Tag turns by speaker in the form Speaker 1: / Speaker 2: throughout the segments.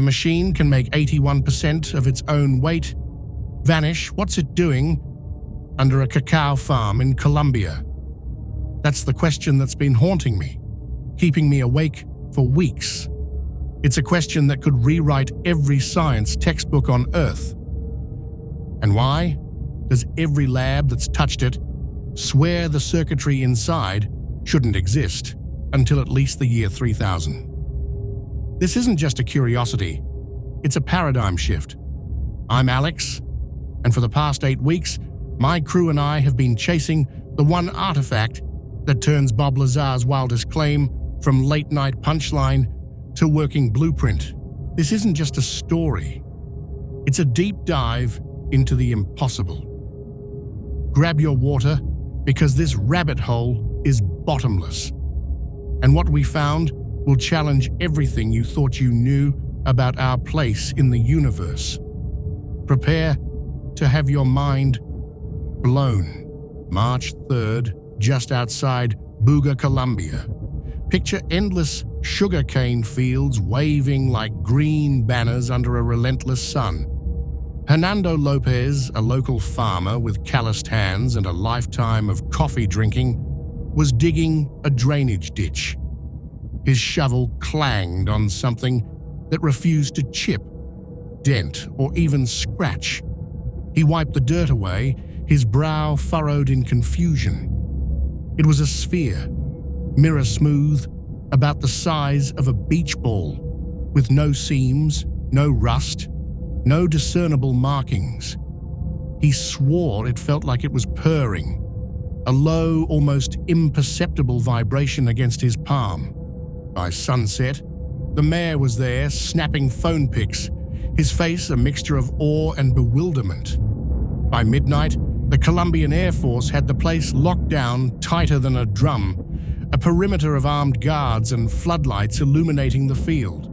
Speaker 1: a machine can make 81% of its own weight, vanish, what's it doing under a cacao farm in Colombia? That's the question that's been haunting me, keeping me awake for weeks. It's a question that could rewrite every science textbook on Earth. And why does every lab that's touched it swear the circuitry inside shouldn't exist until at least the year 3000? This isn't just a curiosity, it's a paradigm shift. I'm Alex, and for the past 8 weeks, my crew and I have been chasing the one artifact that turns Bob Lazar's wildest claim from late-night punchline to working blueprint. This isn't just a story. It's a deep dive into the impossible. Grab your water, because this rabbit hole is bottomless. And what we found will challenge everything you thought you knew about our place in the universe. Prepare to have your mind blown. March 3rd, just outside Buga, Colombia. Picture endless sugarcane fields waving like green banners under a relentless sun. Hernando Lopez, a local farmer with calloused hands and a lifetime of coffee drinking, was digging a drainage ditch. His shovel clanged on something that refused to chip, dent, or even scratch. He wiped the dirt away, his brow furrowed in confusion. It was a sphere, mirror smooth, about the size of a beach ball, with no seams, no rust, no discernible markings. He swore it felt like it was purring, a low, almost imperceptible vibration against his palm. By sunset, the mayor was there, snapping phone pics, his face a mixture of awe and bewilderment. By midnight, the Colombian Air Force had the place locked down tighter than a drum, a perimeter of armed guards and floodlights illuminating the field.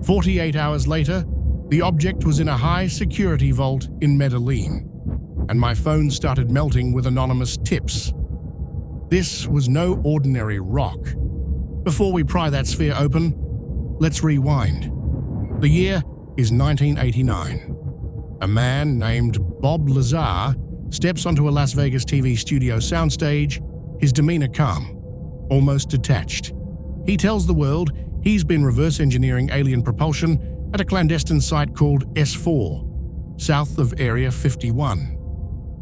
Speaker 1: 48 hours later, the object was in a high-security vault in Medellin, and my phone started melting with anonymous tips. This was no ordinary rock. Before we pry that sphere open, let's rewind. The year is 1989. A man named Bob Lazar steps onto a Las Vegas TV studio soundstage, his demeanor calm, almost detached. He tells the world he's been reverse engineering alien propulsion at a clandestine site called S4, south of Area 51.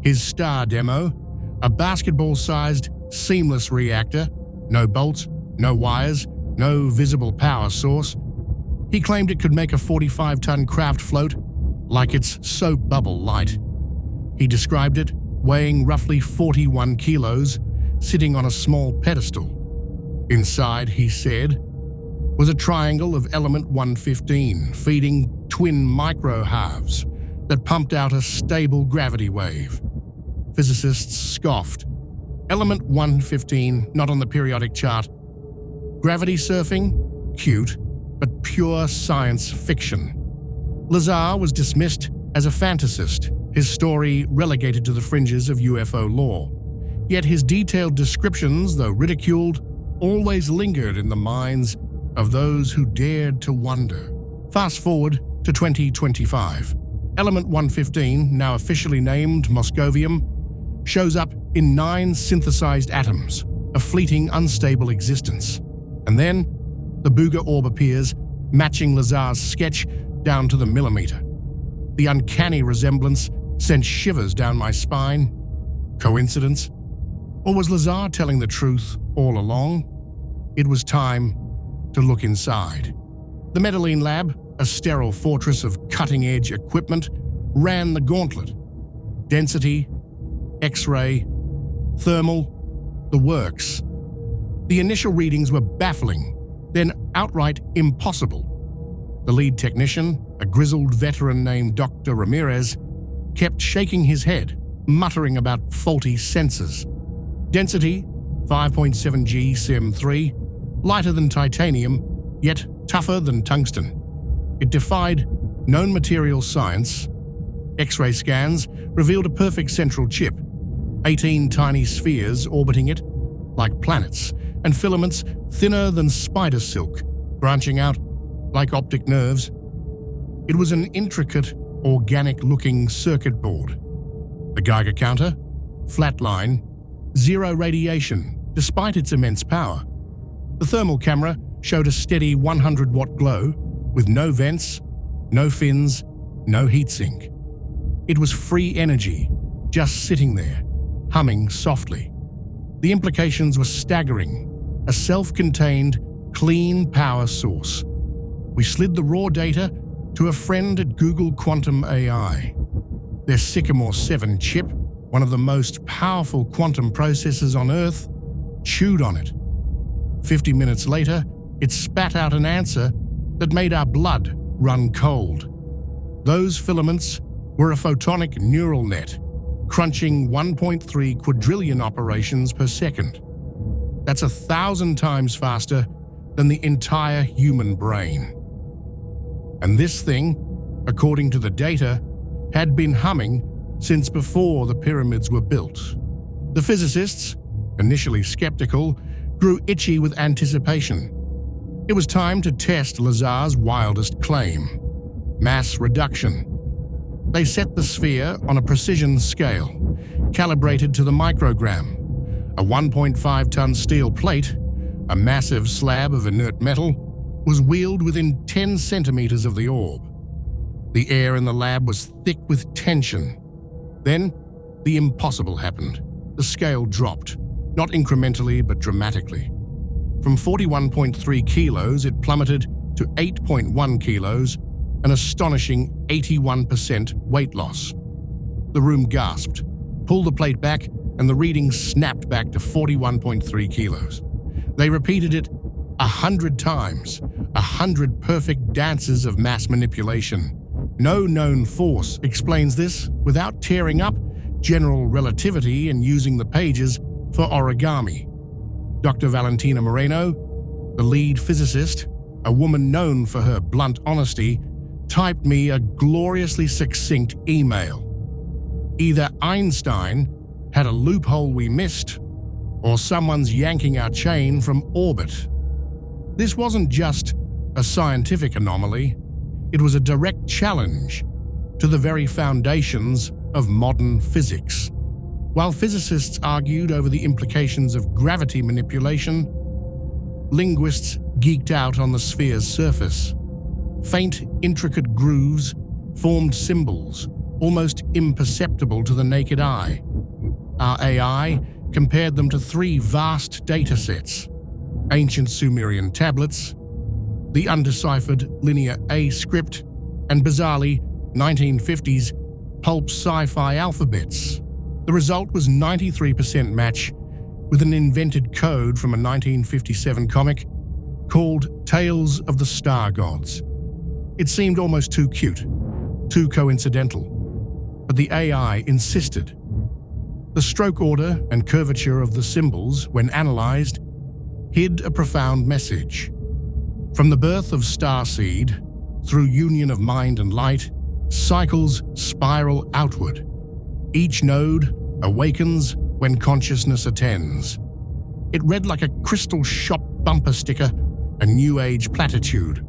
Speaker 1: His star demo, a basketball-sized, seamless reactor, no bolts, no wires, no visible power source. He claimed it could make a 45-ton craft float like it's soap bubble light. He described it weighing roughly 41 kilos, sitting on a small pedestal. Inside, he said, was a triangle of element 115 feeding twin micro-halves that pumped out a stable gravity wave. Physicists scoffed. Element 115, not on the periodic chart. Gravity surfing? Cute, but pure science fiction. Lazar was dismissed as a fantasist, his story relegated to the fringes of UFO lore. Yet his detailed descriptions, though ridiculed, always lingered in the minds of those who dared to wonder. Fast forward to 2025. Element 115, now officially named Moscovium, shows up in 9 synthesized atoms, a fleeting, unstable existence. And then, the Buga orb appears, matching Lazar's sketch down to the millimeter. The uncanny resemblance sent shivers down my spine. Coincidence? Or was Lazar telling the truth all along? It was time to look inside. The Medellin lab, a sterile fortress of cutting-edge equipment, ran the gauntlet. Density, X-ray, thermal, the works. The initial readings were baffling, then outright impossible. The lead technician, a grizzled veteran named Dr. Ramirez, kept shaking his head, muttering about faulty sensors. Density, 5.7 G Sim3, lighter than titanium, yet tougher than tungsten. It defied known material science. X-ray scans revealed a perfect central chip, 18 tiny spheres orbiting it, like planets, and filaments thinner than spider silk, branching out like optic nerves. It was an intricate, organic-looking circuit board. The Geiger counter, flatline, zero radiation, despite its immense power. The thermal camera showed a steady 100-watt glow with no vents, no fins, no heatsink. It was free energy, just sitting there, humming softly. The implications were staggering. A self-contained, clean power source. We slid the raw data to a friend at Google Quantum AI. Their Sycamore 7 chip, one of the most powerful quantum processors on Earth, chewed on it. 50 minutes later, it spat out an answer that made our blood run cold. Those filaments were a photonic neural net, crunching 1.3 quadrillion operations per second. That's 1,000 times faster than the entire human brain. And this thing, according to the data, had been humming since before the pyramids were built. The physicists, initially skeptical, grew itchy with anticipation. It was time to test Lazar's wildest claim: mass reduction. They set the sphere on a precision scale, calibrated to the microgram. A 1.5-ton steel plate, a massive slab of inert metal, was wheeled within 10 centimeters of the orb. The air in the lab was thick with tension. Then, the impossible happened. The scale dropped, not incrementally but dramatically. From 41.3 kilos, it plummeted to 8.1 kilos, an astonishing 81% weight loss. The room gasped, pulled the plate back, and the reading snapped back to 41.3 kilos. They repeated it 100 times, 100 perfect dances of mass manipulation. No known force explains this without tearing up general relativity and using the pages for origami. Dr. Valentina Moreno, the lead physicist, a woman known for her blunt honesty, typed me a gloriously succinct email. Either Einstein had a loophole we missed, or someone's yanking our chain from orbit. This wasn't just a scientific anomaly, it was a direct challenge to the very foundations of modern physics. While physicists argued over the implications of gravity manipulation, linguists geeked out on the sphere's surface. Faint, intricate grooves formed symbols, almost imperceptible to the naked eye. Our AI compared them to 3 vast data sets: ancient Sumerian tablets, the undeciphered Linear A script, and bizarrely, 1950s pulp sci-fi alphabets. The result was 93% match with an invented code from a 1957 comic called Tales of the Star Gods. It seemed almost too cute, too coincidental, but the AI insisted. The stroke order and curvature of the symbols, when analyzed, hid a profound message. From the birth of starseed, through union of mind and light, cycles spiral outward. Each node awakens when consciousness attends. It read like a crystal shop bumper sticker, a new age platitude,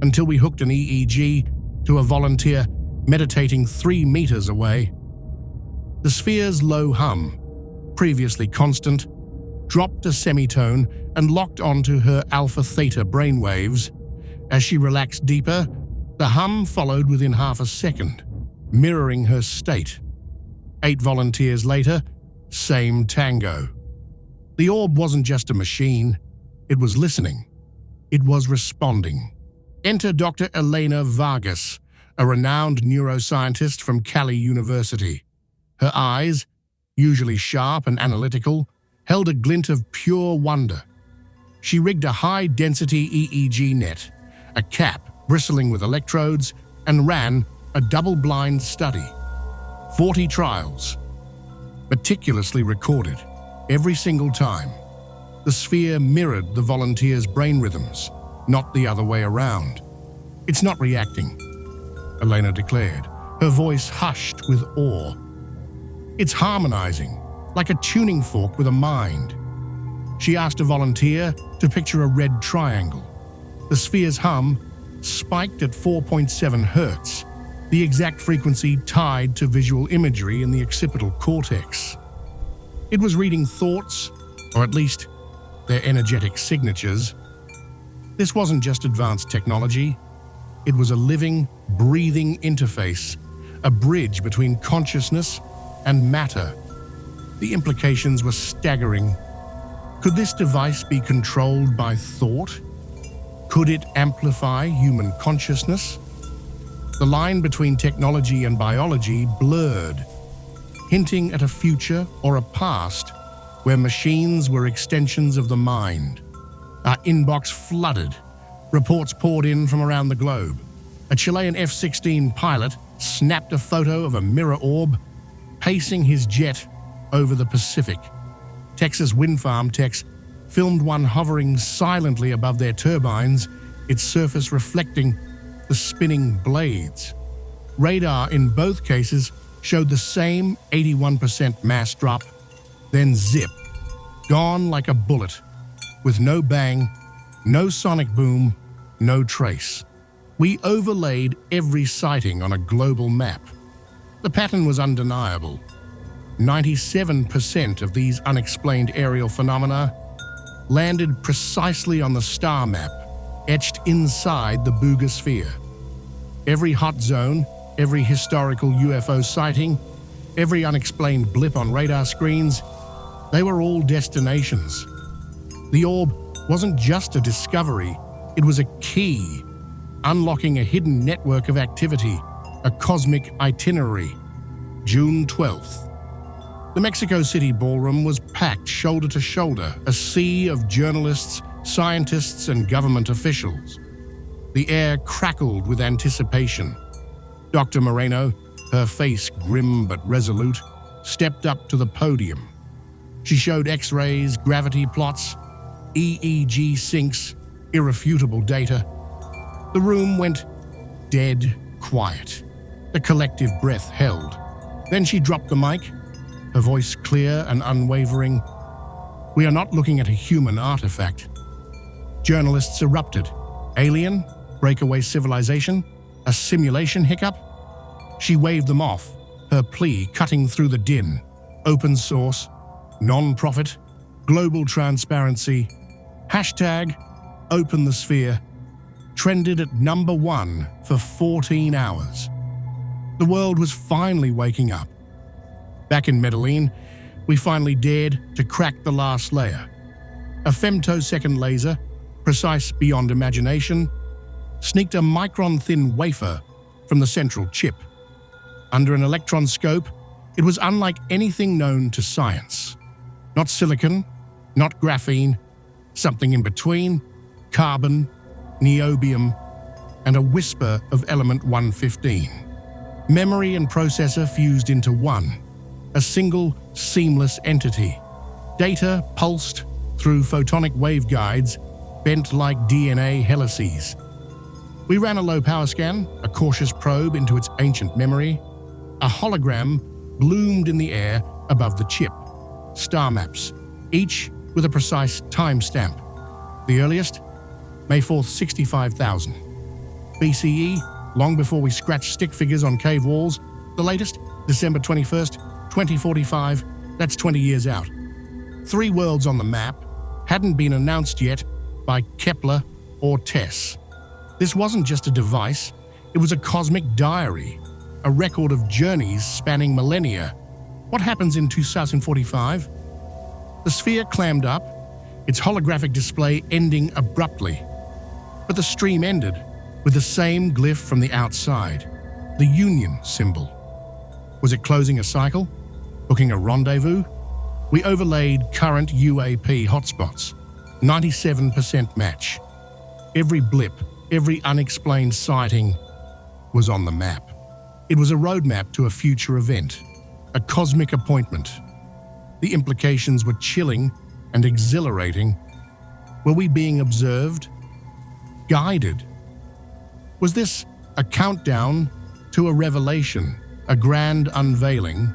Speaker 1: until we hooked an EEG to a volunteer meditating 3 meters away. The sphere's low hum, previously constant, dropped a semitone and locked onto her alpha-theta brainwaves. As she relaxed deeper, the hum followed within half a second, mirroring her state. 8 volunteers later, same tango. The orb wasn't just a machine, it was listening. It was responding. Enter Dr. Elena Vargas, a renowned neuroscientist from Cali University. Her eyes, usually sharp and analytical, held a glint of pure wonder. She rigged a high-density EEG net, a cap bristling with electrodes, and ran a double-blind study. 40 trials, meticulously recorded, every single time. The sphere mirrored the volunteers' brain rhythms, not the other way around. "It's not reacting," Elena declared, her voice hushed with awe. "It's harmonizing, like a tuning fork with a mind." She asked a volunteer to picture a red triangle. The sphere's hum spiked at 4.7 hertz, the exact frequency tied to visual imagery in the occipital cortex. It was reading thoughts, or at least their energetic signatures. This wasn't just advanced technology. It was a living, breathing interface, a bridge between consciousness and matter. The implications were staggering. Could this device be controlled by thought? Could it amplify human consciousness? The line between technology and biology blurred, hinting at a future or a past where machines were extensions of the mind. Our inbox flooded. Reports poured in from around the globe. A Chilean F-16 pilot snapped a photo of a mirror orb pacing his jet over the Pacific. Texas wind farm techs filmed one hovering silently above their turbines, its surface reflecting the spinning blades. Radar in both cases showed the same 81% mass drop, then zip, gone like a bullet, with no bang, no sonic boom, no trace. We overlaid every sighting on a global map. The pattern was undeniable. 97% of these unexplained aerial phenomena landed precisely on the star map, etched inside the Booga sphere. Every hot zone, every historical UFO sighting, every unexplained blip on radar screens, they were all destinations. The orb wasn't just a discovery, it was a key, unlocking a hidden network of activity, a cosmic itinerary. June 12th. The Mexico City ballroom was packed shoulder to shoulder, a sea of journalists, scientists, and government officials. The air crackled with anticipation. Dr. Moreno, her face grim but resolute, stepped up to the podium. She showed X-rays, gravity plots, EEG syncs, irrefutable data. The room went dead quiet. The collective breath held. Then she dropped the mic, her voice clear and unwavering. We are not looking at a human artifact. Journalists erupted. Alien? Breakaway civilization? A simulation hiccup? She waved them off, her plea cutting through the din. Open source, non-profit, global transparency, hashtag Open the Sphere, trended at #1 for 14 hours. The world was finally waking up. Back in Medellin, we finally dared to crack the last layer. A femtosecond laser, precise beyond imagination, sneaked a micron-thin wafer from the central chip. Under an electron scope, it was unlike anything known to science. Not silicon, not graphene, something in between, carbon, niobium, and a whisper of element 115. Memory and processor fused into one, a single, seamless entity. Data pulsed through photonic waveguides, bent like DNA helices. We ran a low-power scan, a cautious probe into its ancient memory. A hologram bloomed in the air above the chip. Star maps, each with a precise timestamp. The earliest, May 4th, 65,000. BCE, long before we scratched stick figures on cave walls. The latest, December 21st, 2045, that's 20 years out. 3 worlds on the map hadn't been announced yet by Kepler or TESS. This wasn't just a device, it was a cosmic diary, a record of journeys spanning millennia. What happens in 2045? The sphere clammed up, its holographic display ending abruptly. But the stream ended with the same glyph from the outside, the union symbol. Was it closing a cycle? Booking a rendezvous? We overlaid current UAP hotspots, 97% match. Every blip, every unexplained sighting was on the map. It was a roadmap to a future event, a cosmic appointment. The implications were chilling and exhilarating. Were we being observed? Guided? Was this a countdown to a revelation, a grand unveiling?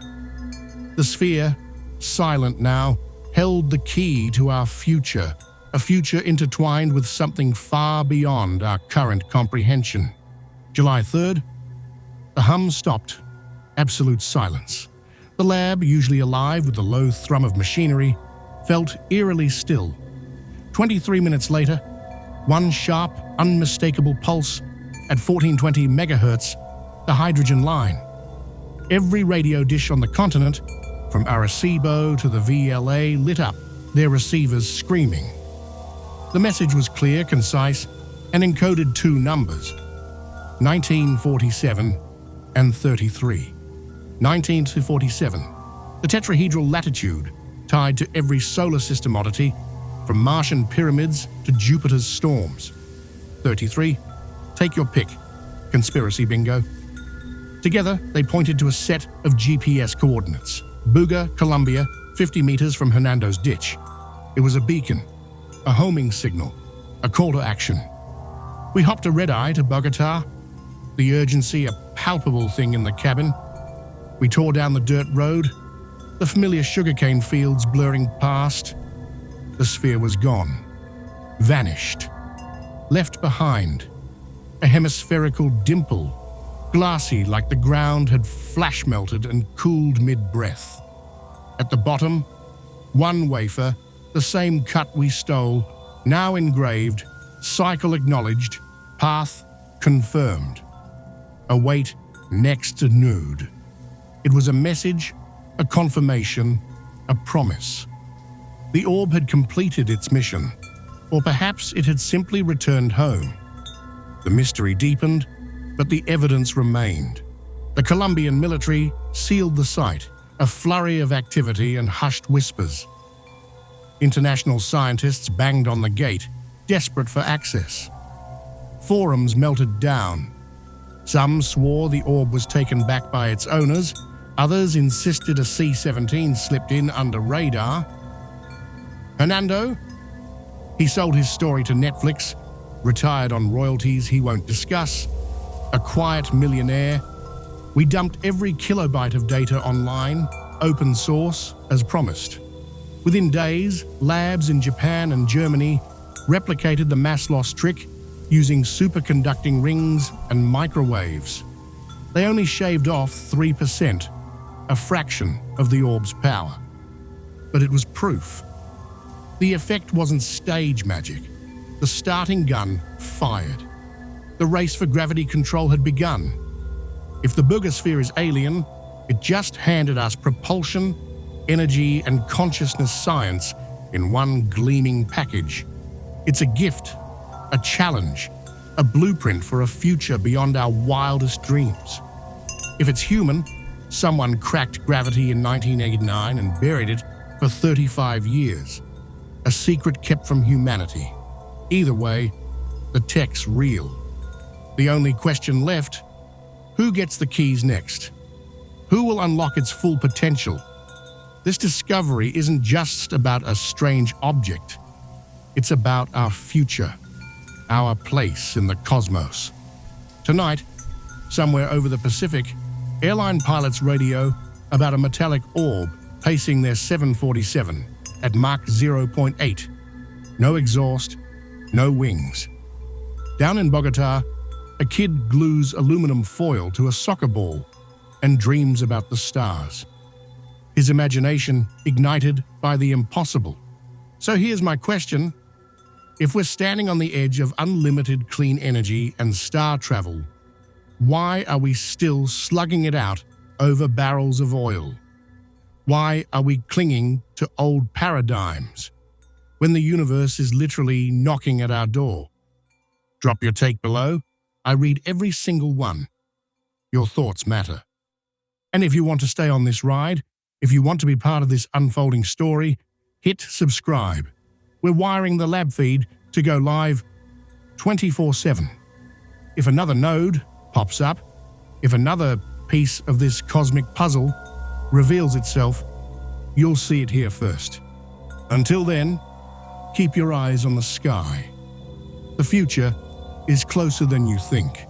Speaker 1: The sphere, silent now, held the key to our future, a future intertwined with something far beyond our current comprehension. July 3rd, the hum stopped. Absolute silence. The lab, usually alive with the low thrum of machinery, felt eerily still. 23 minutes later, one sharp, unmistakable pulse at 1420 megahertz, the hydrogen line. Every radio dish on the continent, from Arecibo to the VLA, lit up, their receivers screaming. The message was clear, concise, and encoded two numbers, 1947 and 33. 19 to 47, the tetrahedral latitude tied to every solar system oddity, from Martian pyramids to Jupiter's storms. 33, take your pick, conspiracy bingo. Together, they pointed to a set of GPS coordinates. Buga, Colombia, 50 meters from Hernando's ditch. It was a beacon, a homing signal, a call to action. We hopped a red-eye to Bogota, the urgency a palpable thing in the cabin. We tore down the dirt road, the familiar sugarcane fields blurring past. The sphere was gone, vanished, left behind, a hemispherical dimple, glassy like the ground had flash melted and cooled mid-breath. At the bottom, one wafer, the same cut we stole, now engraved, cycle acknowledged, path confirmed. Await next to nude. It was a message, a confirmation, a promise. The orb had completed its mission, or perhaps it had simply returned home. The mystery deepened, but the evidence remained. The Colombian military sealed the site, a flurry of activity and hushed whispers. International scientists banged on the gate, desperate for access. Forums melted down. Some swore the orb was taken back by its owners. Others insisted a C-17 slipped in under radar. Hernando? He sold his story to Netflix, retired on royalties he won't discuss, a quiet millionaire. We dumped every kilobyte of data online, open source, as promised. Within days, labs in Japan and Germany replicated the mass loss trick using superconducting rings and microwaves. They only shaved off 3%, a fraction of the orb's power. But it was proof. The effect wasn't stage magic. The starting gun fired. The race for gravity control had begun. If the Boogosphere is alien, it just handed us propulsion, energy, and consciousness science in one gleaming package. It's a gift, a challenge, a blueprint for a future beyond our wildest dreams. If it's human, someone cracked gravity in 1989 and buried it for 35 years. A secret kept from humanity. Either way, the tech's real. The only question left, who gets the keys next? Who will unlock its full potential? This discovery isn't just about a strange object. It's about our future, our place in the cosmos. Tonight, somewhere over the Pacific, airline pilots radio about a metallic orb pacing their 747 at Mach 0.8. No exhaust, no wings. Down in Bogota, a kid glues aluminum foil to a soccer ball and dreams about the stars. His imagination ignited by the impossible. So here's my question. If we're standing on the edge of unlimited clean energy and star travel, why are we still slugging it out over barrels of oil? Why are we clinging to old paradigms when the universe is literally knocking at our door? Drop your take below. I read every single one. Your thoughts matter. And if you want to stay on this ride, if you want to be part of this unfolding story, hit subscribe. We're wiring the lab feed to go live 24/7. If another node pops up, if another piece of this cosmic puzzle reveals itself, you'll see it here first. Until then, keep your eyes on the sky. The future is closer than you think.